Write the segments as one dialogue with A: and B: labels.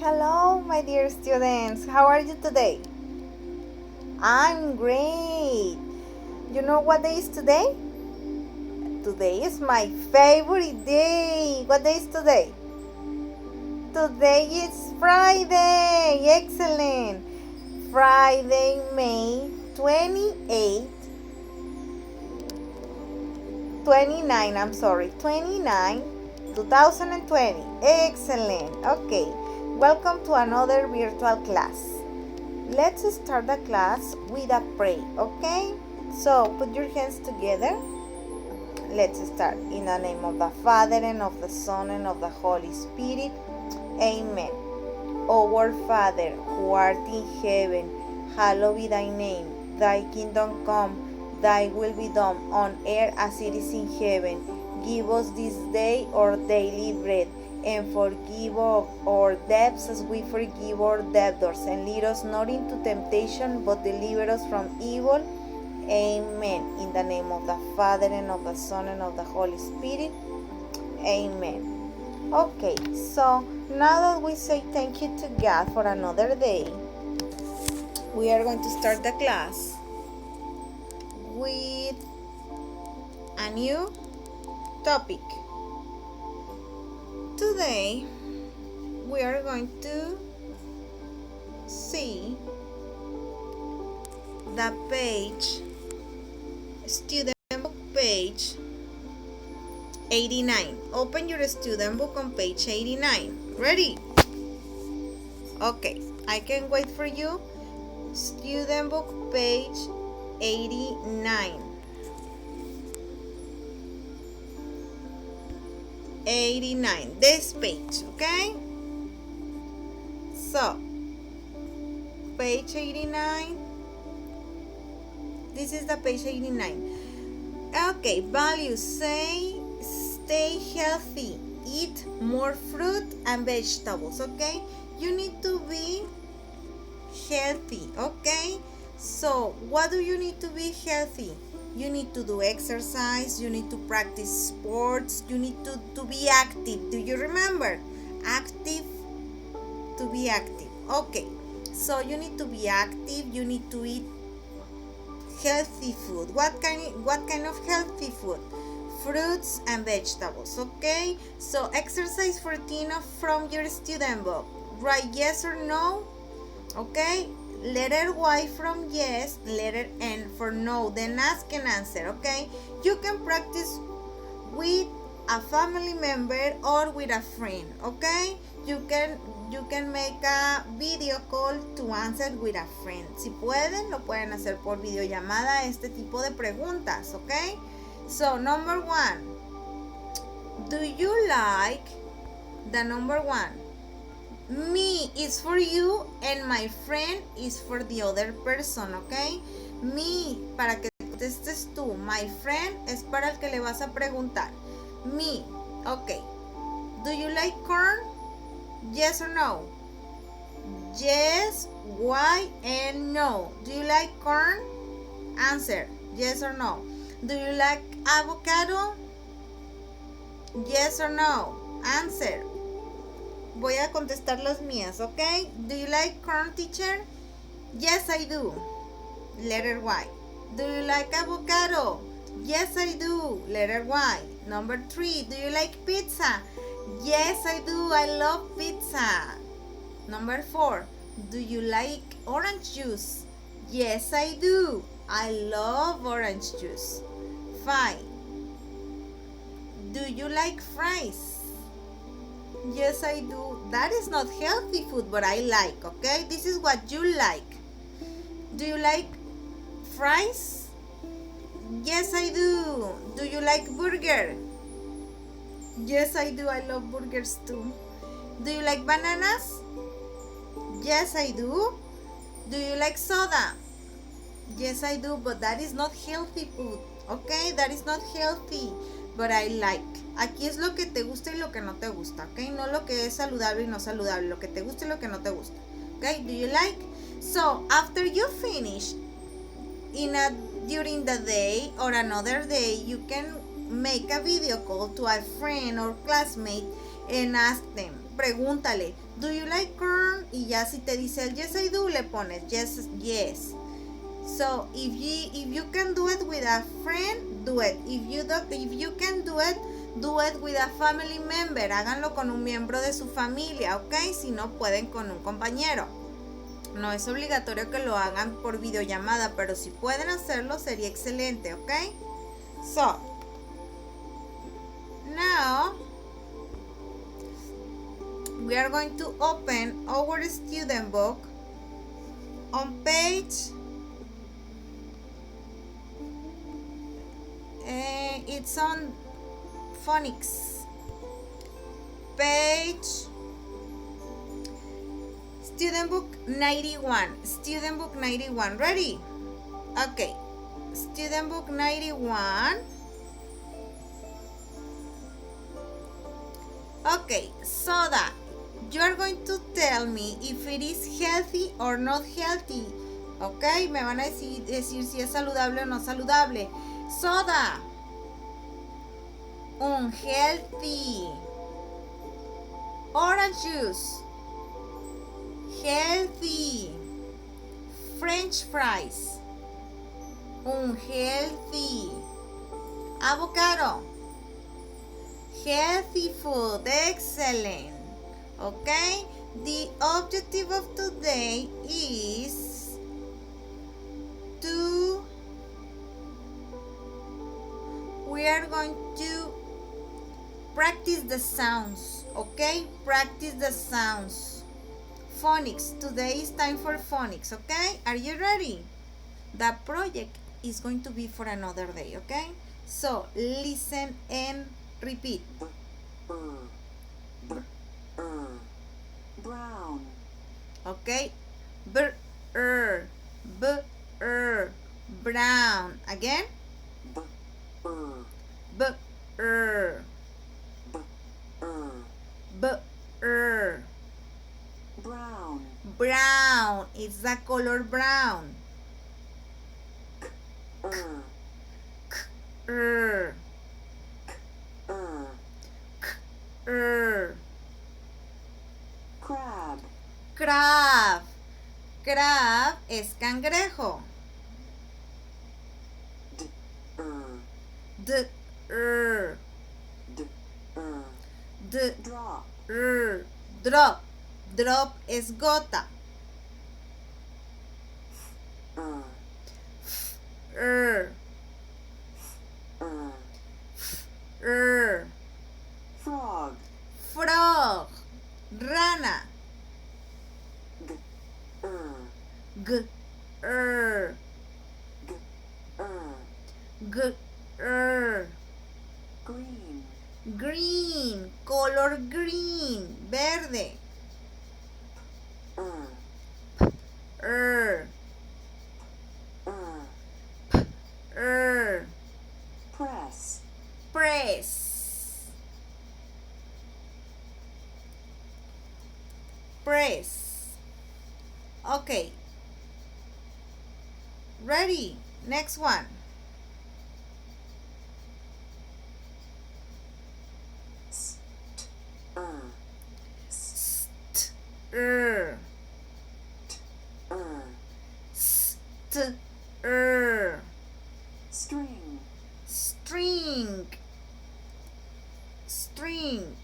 A: Hello, my dear students. How are you today? I'm great. You know what day is today? Today is my favorite day. What day is today? Today is Friday. Excellent. Friday, May 28th. 29, I'm sorry. 29, 2020. Excellent. Okay. Welcome to another virtual class. Let's start the class with a prayer, okay? So put your hands together. Let's start. In the name of the Father, and of the Son, and of the Holy Spirit. Amen. Our Father, who art in heaven, hallowed be thy name. Thy kingdom come, thy will be done on earth as it is in heaven. Give us this day our daily bread, and forgive us our debts as we forgive our debtors. And lead us not into temptation, but deliver us from evil. Amen. In the name of the Father, and of the Son, and of the Holy Spirit. Amen. Okay, so now that we say thank you to God for another day, we are going to start the class with a new topic. Today, we are going to see the page, student book page 89. Open your student book on page 89. Ready? Okay, I can wait for you. Student book page 89. 89, this page, okay? So, page 89. This is the page 89. Okay, values say stay healthy, eat more fruit and vegetables, okay? You need to be healthy, okay? So, what do you need to be healthy? You need to do exercise, you need to practice sports, you need to be active. Do you remember? Active, to be active. Okay, so you need to be active, you need to eat healthy food. What kind of healthy food? Fruits and vegetables, okay? So exercise 14 from your student book. Write yes or no, okay? Letter Y from yes, letter N for no. Then ask and answer, okay? You can practice with a family member or with a friend, okay? You can make a video call to answer with a friend. Si pueden, lo pueden hacer por videollamada, este tipo de preguntas, okay? So, number 1. Do you like the number 1? Me is for you and my friend is for the other person, okay? Me, para que contestes tú. My friend es para el que le vas a preguntar. Me, okay. Do you like corn? Yes or no? Yes, why, and no. Do you like corn? Answer, yes or no. Do you like avocado? Yes or no? Answer. Voy a contestar las mías, ¿ok? Do you like corn, teacher? Yes, I do. Letter Y. Do you like avocado? Yes, I do. Letter Y. Number 3. Do you like pizza? Yes, I do. I love pizza. Number 4. Do you like orange juice? Yes, I do. I love orange juice. 5. Do you like fries? Yes, I do. That is not healthy food, but I like, okay? This is what you like. Do you like fries? Yes, I do. Do you like burger? Yes, I do. I love burgers too. Do you like bananas? Yes, I do. Do you like soda? Yes, I do, but that is not healthy food, okay? That is not healthy, but I like. Aquí es lo que te gusta y lo que no te gusta, okay? No lo que es saludable y no saludable, lo que te gusta y lo que no te gusta, okay? Do you like? So, after you finish during the day or another day, you can make a video call to a friend or classmate and ask them, pregúntale, do you like corn? Y ya si te dice el yes I do, le pones yes, yes. So if you can do it with a friend, do it. If you can do it with a family member. Háganlo con un miembro de su familia, ¿ok? Si no pueden con un compañero. No es obligatorio que lo hagan por videollamada, pero si pueden hacerlo sería excelente, ¿ok? So, now we are going to open our student book on page it's on phonics page student book 91 ready? Okay, student book 91. Okay, soda, you are going to tell me if it is healthy or not healthy. Okay, me van a decir si es saludable o no saludable. Soda, unhealthy. Orange juice, healthy. French fries, unhealthy. Avocado, healthy food, excellent. Okay, the objective of today is we are going to practice the sounds, okay? Practice the sounds. Phonics, today is time for phonics, okay? Are you ready? The project is going to be for another day, okay? So listen and repeat.
B: Brown.
A: Okay? Brown. Again?
B: Brown.
A: Brown. It's the color brown.
B: Crab.
A: Crab. Crab es cangrejo.
B: Drop.
A: Drop. Drop es gota.
B: Frog.
A: Frog. Rana. G.
B: Green.
A: Green. Color green. Verde.
B: Press.
A: Press. Press. Okay. Ready. Next one.
B: String.
A: String. String.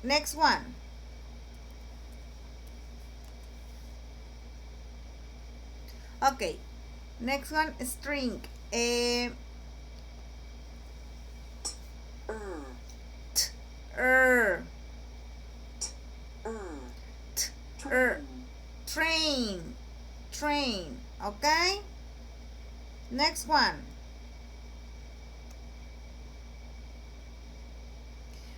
A: Next one. Okay. Next one, string. Train. Train. Okay? Next one.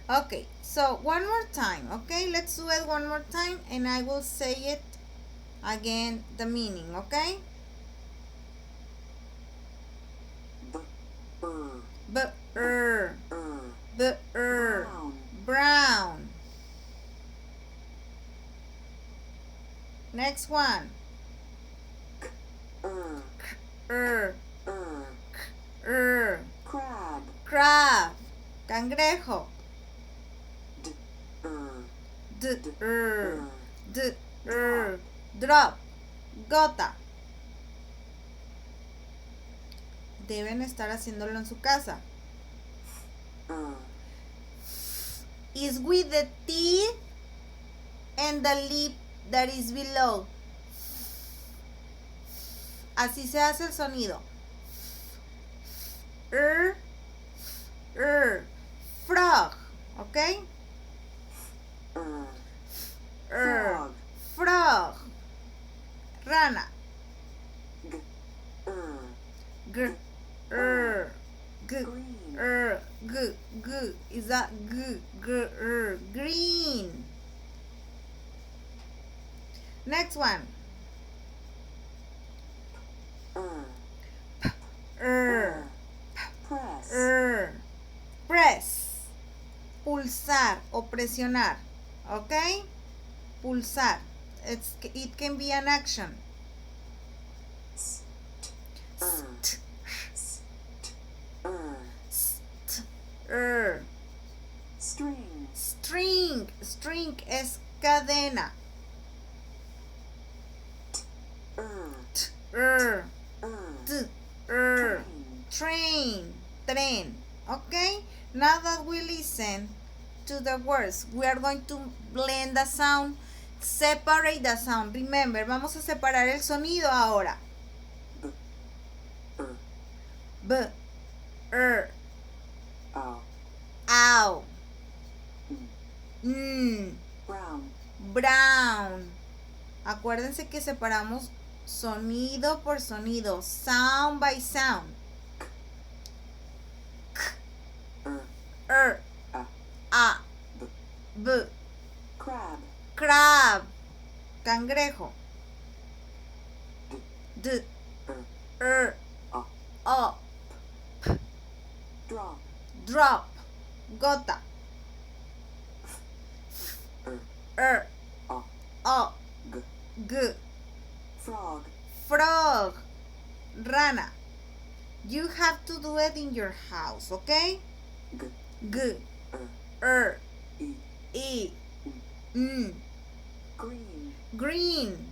A: Okay, so one more time, okay? Let's do it one more time and I will say it again, the meaning, okay? Brown. Next one.
B: Crab.
A: Crab. Cangrejo. Drop. Gota. Deben estar haciéndolo en su casa. Is with the teeth and the lip that is below. Así se hace el sonido. Frog. ¿Ok? Frog. Rana. Is that green? Next one.
B: Press.
A: Press. Pulsar o presionar. ¿Ok? Pulsar. It can be an action.
B: String.
A: String es cadena. Train. Tren. Okay? Now that we listen to the words, we are going to blend the sound, separate the sound. Remember, vamos a separar el sonido ahora. B, ow, brown. Acuérdense que separamos sonido por sonido, sound by sound. B, crab, cangrejo. Drop, gota. Frog, rana. You have to do it in your house, okay? Green.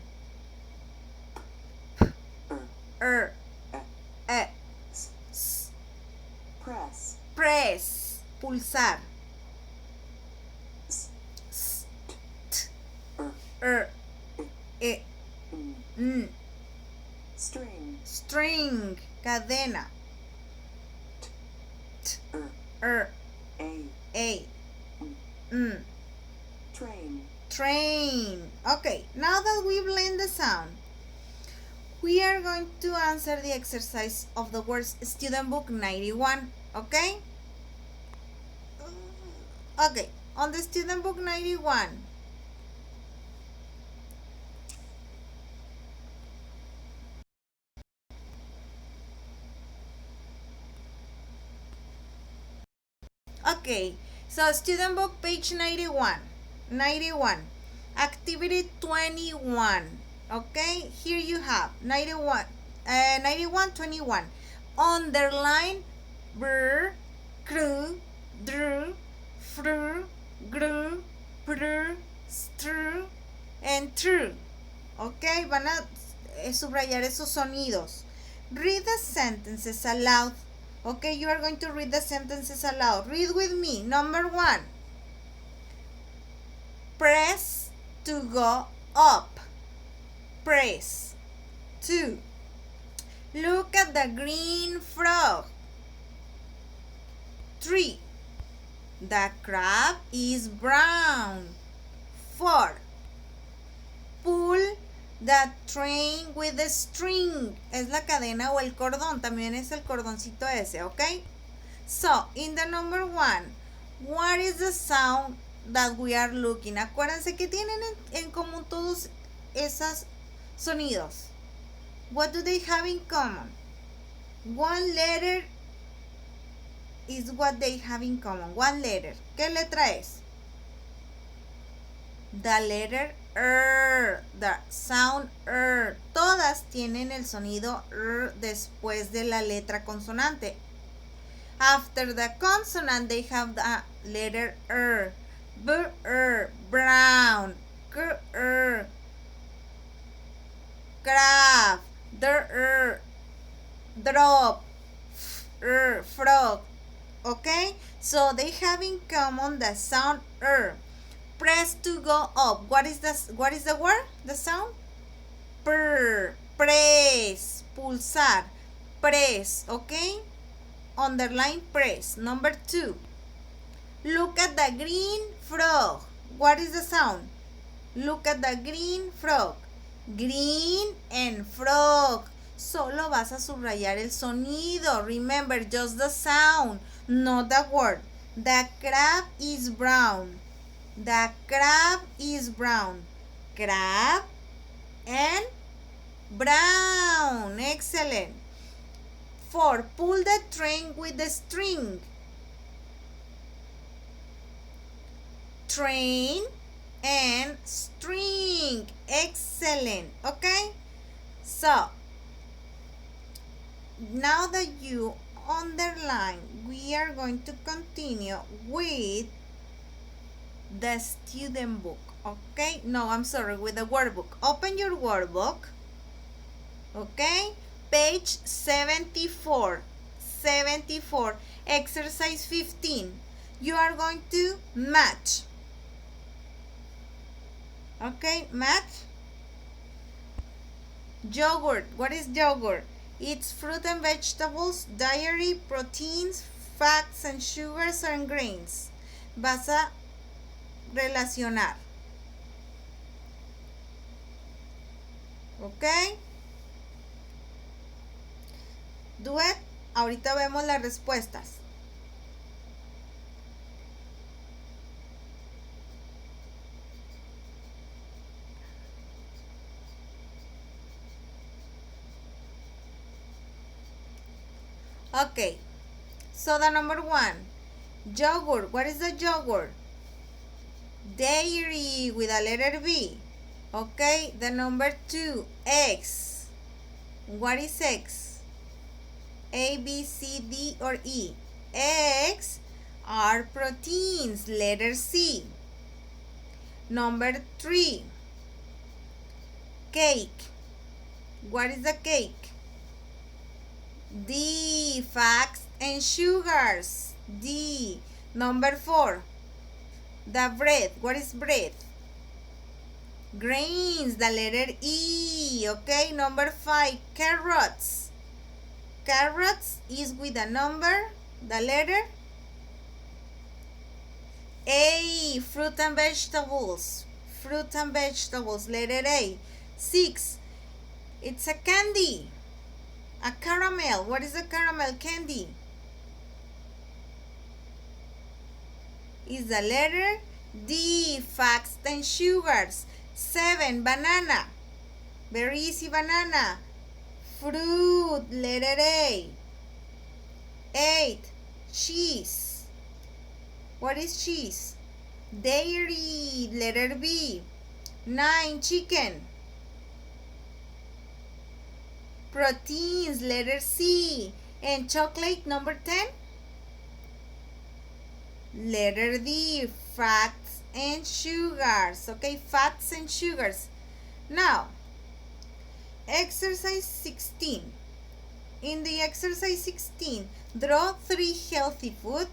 A: Press, pulsar. String, cadena. Train. Okay, now that we blend the sound, we are going to answer the exercise of the words Student Book 91. Okay? Okay, on the Student Book 91. Okay, so Student Book page 91. Activity 21. Okay, here you have 91, 21. Underline br, cru, dr, fr, gr, pr, str, and tr. Okay, van a subrayar esos sonidos. Read the sentences aloud. Okay, you are going to read the sentences aloud. Read with me. Number 1. Press to go up. Press. 2. Look at the green frog. 3. The crab is brown. 4. Pull the train with the string. Es la cadena o el cordón. También es el cordoncito ese, ¿ok? So, in the number 1, what is the sound that we are looking? Acuérdense que tienen en común todos esos sonidos. What do they have in common? One letter is what they have in common. One letter. ¿Qué letra es? The letter R. The sound R. Todas tienen el sonido R después de la letra consonante. After the consonant, they have the letter R. B, R, brown. okay? So they have in common the sound R. Press to go up. What is the word? The sound? Press. Pulsar. Press, okay? Underline press. Number 2. Look at the green frog. What is the sound? Look at the green frog. Green and frog. Solo vas a subrayar el sonido. Remember, just the sound, not the word. The crab is brown. The crab is brown. Crab and brown. Excellent. 4. Pull the train with the string. Train and string. Excellent. Okay? So, now that you underline, we are going to continue with the student book. Okay? No, I'm sorry, with the workbook. Open your workbook. Okay? Page 74. 74. Exercise 15. You are going to match. Okay, match. Yogurt. What is yogurt? It's fruit and vegetables, dairy, proteins, fats and sugars and grains. Vas a relacionar. Ok. Do it. Ahorita vemos las respuestas. Okay, so the number 1, yogurt. What is the yogurt? Dairy with a letter B. Okay, the number 2, eggs. What is eggs? A, B, C, D, or E? Eggs are proteins, letter C. Number 3, cake. What is the cake? D, fats and sugars. D. Number 4, the bread. What is bread? Grains, the letter E. Okay, number 5, carrots. Carrots is with a number, the letter A. Fruit and vegetables. Fruit and vegetables, letter A. 6, it's a candy. A caramel. What is a caramel candy? Is the letter D, fats and sugars. 7, banana. Very easy, banana. Fruit, letter A. 8, cheese. What is cheese? Dairy, letter B. 9, chicken. Proteins, letter C. And chocolate, number 10? Letter D, fats and sugars. Okay, fats and sugars. Now, exercise 16. In the exercise 16, draw 3 healthy foods,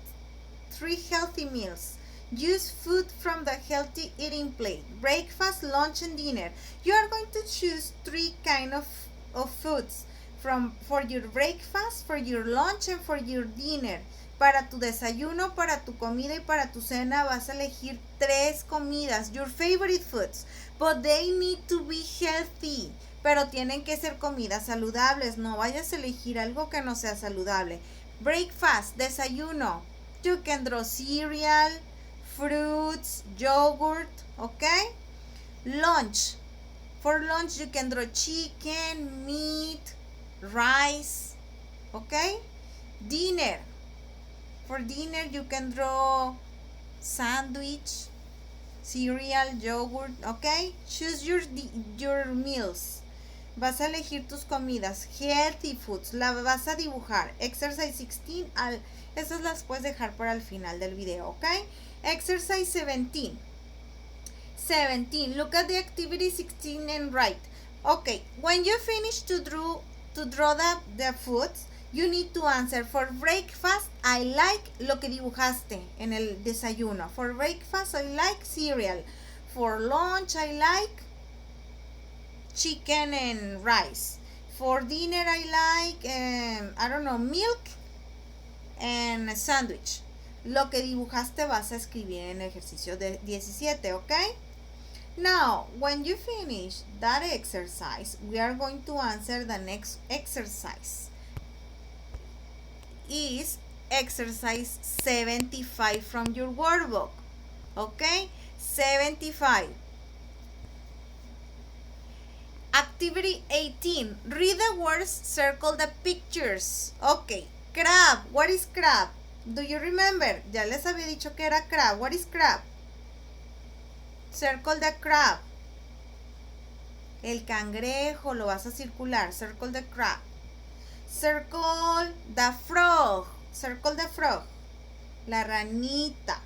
A: 3 healthy meals. Use food from the healthy eating plate. Breakfast, lunch, and dinner. You are going to choose 3 kinds of foods for your breakfast, for your lunch, and for your dinner. Para tu desayuno, para tu comida y para tu cena vas a elegir 3 comidas, your favorite foods, but they need to be healthy. Pero tienen que ser comidas saludables, no vayas a elegir algo que no sea saludable. Breakfast, desayuno, you can draw cereal, fruits, yogurt, okay? Lunch, for lunch you can draw chicken, meat, rice, okay? Dinner, for dinner you can draw sandwich, cereal, yogurt, okay? Choose your meals. Vas a elegir tus comidas, healthy foods, la vas a dibujar. Exercise 16, esas las puedes dejar para el final del video, okay? Exercise 17. 17, look at the activity 16 and write. Okay, when you finish to draw the foods, You need to answer. For breakfast, I like lo que dibujaste en el desayuno. For breakfast, I like cereal. For lunch, I like chicken and rice. For dinner, I like, I don't know, milk and a sandwich. Lo que dibujaste vas a escribir en el ejercicio de 17, ¿ok? Now, when you finish that exercise, we are going to answer the next exercise. Is exercise 75 from your workbook. Okay? 75. Activity 18. Read the words, circle the pictures. Okay. Crab. What is crab? Do you remember? Ya les había dicho que era crab. What is crab? Circle the crab. El cangrejo lo vas a circular. Circle the crab. Circle the frog. Circle the frog. La ranita.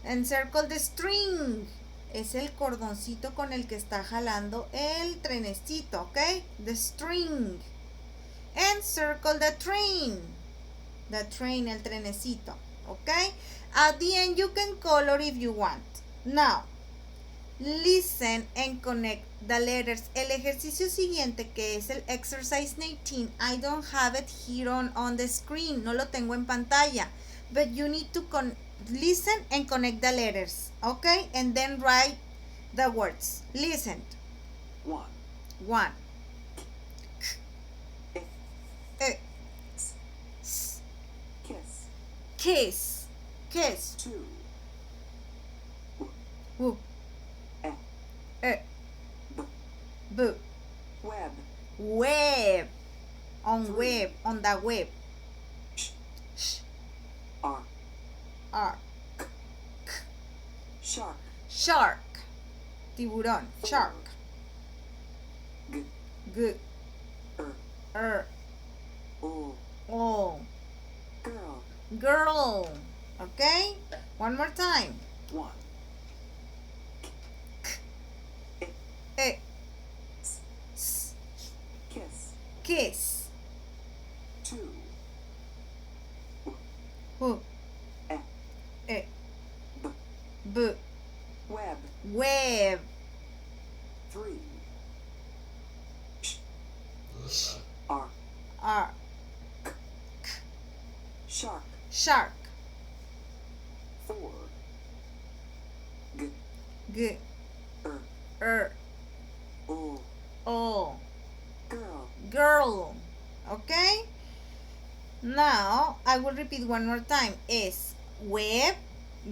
A: And circle the string. Es el cordoncito con el que está jalando el trenecito, ¿ok? The string. And circle the train. The train, el trenecito, ¿ok? At the end you can color if you want. Now, listen and connect the letters. El ejercicio siguiente, que es el exercise 19, I don't have it here on the screen. No lo tengo en pantalla. But you need to listen and connect the letters. Okay? And then write the words. Listen.
B: 1.
A: 1.
B: Kiss.
A: Kiss. Kiss.
B: 2.
A: Woo.
B: B.
A: B.
B: Web.
A: Web. On
B: 3.
A: web. On the web.
B: Sh.
A: Sh.
B: R.
A: R.
B: Shark.
A: Shark. Tiburón.
B: 4.
A: Shark.
B: G.
A: G.
B: Er.
A: O.
B: O.
A: O.
B: Girl.
A: Girl. Okay? One more time.
B: 1.
A: E.
B: S.
A: S.
B: Kiss.
A: Kiss.
B: 2.
A: W.
B: E.
A: E.
B: B.
A: B.
B: Web.
A: Web.
B: 3. Sh. R.
A: R.
B: Shark.
A: Shark.
B: 4. G.
A: G.
B: Er.
A: O.
B: O.
A: O.
B: Girl.
A: Girl. Okay? Now, I will repeat one more time. Is web,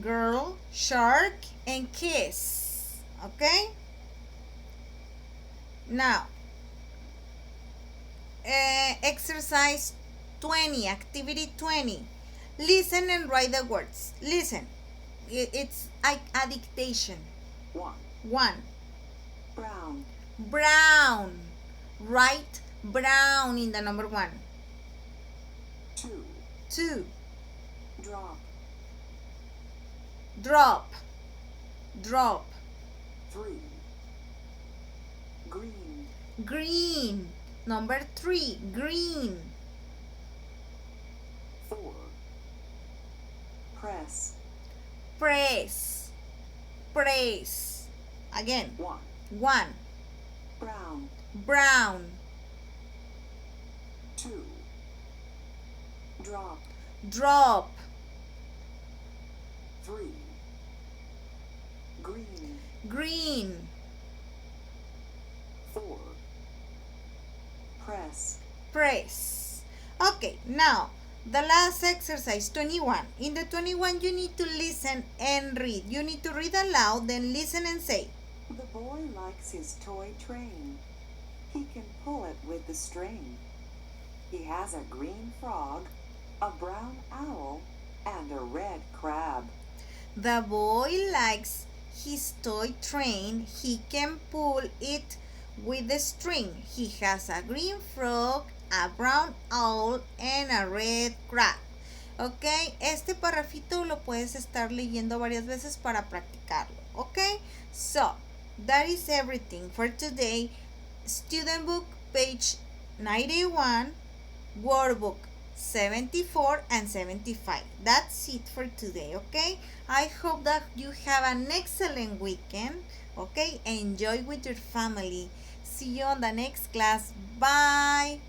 A: girl, shark, and kiss. Okay? Now, exercise 20, activity 20. Listen and write the words. Listen. It's a dictation.
B: 1.
A: 1.
B: Brown.
A: Brown. Write brown in the number 1.
B: 2.
A: 2.
B: Drop.
A: Drop. Drop.
B: 3. Green.
A: Green. Number 3. Green.
B: 4. Press.
A: Press. Press. Again.
B: 1.
A: 1.
B: Brown.
A: Brown.
B: 2. Drop.
A: Drop.
B: 3. Green.
A: Green.
B: 4. Press.
A: Press. Okay, now the last exercise 21. In the 21 you need to listen and read. You need to read aloud, then listen and say.
B: The boy likes his toy train. He can pull it with the string. He has a green frog, a brown owl, and a red crab.
A: The boy likes his toy train. He can pull it with the string. He has a green frog, a brown owl, and a red crab. Ok, este parrafito lo puedes estar leyendo varias veces para practicarlo. Ok, so that is everything for today. Student book, page 91, workbook 74 and 75. That's it for today, okay? I hope that you have an excellent weekend, okay? Enjoy with your family. See you on the next class. Bye.